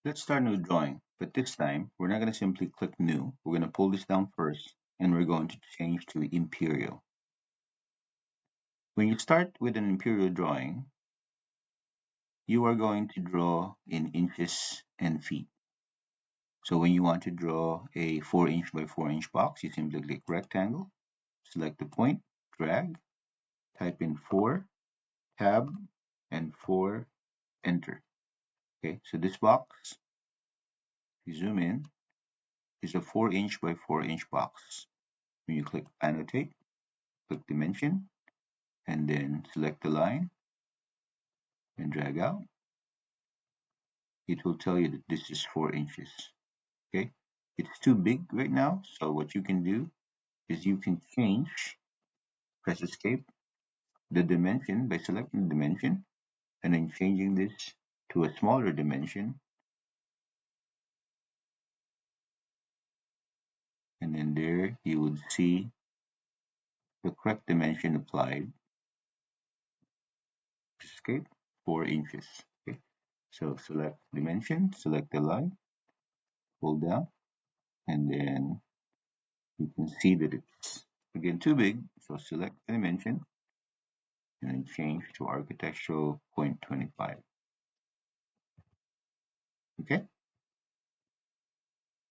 Let's start a new drawing, but this time we're not going to simply click new. We're going to pull this down first and we're going to change to Imperial. When you start with an Imperial drawing, you are going to draw in inches and feet. So when you want to draw a 4-inch by 4-inch box, you simply click rectangle, select the point, drag, type in 4, tab, and 4, enter. Okay, so this box, if you zoom in, is a 4-inch by 4-inch box. When you click annotate, click dimension, and then select the line and drag out, it will tell you that this is 4 inches. Okay, it's too big right now, so what you can do is you can change, press escape, the dimension by selecting the dimension and then changing this to a smaller dimension, and then there you would see the correct dimension applied. Escape, 4 inches. Okay, so select dimension, select the line, pull down, and then you can see that it's again too big, so select the dimension and then change to architectural 0.25. Okay,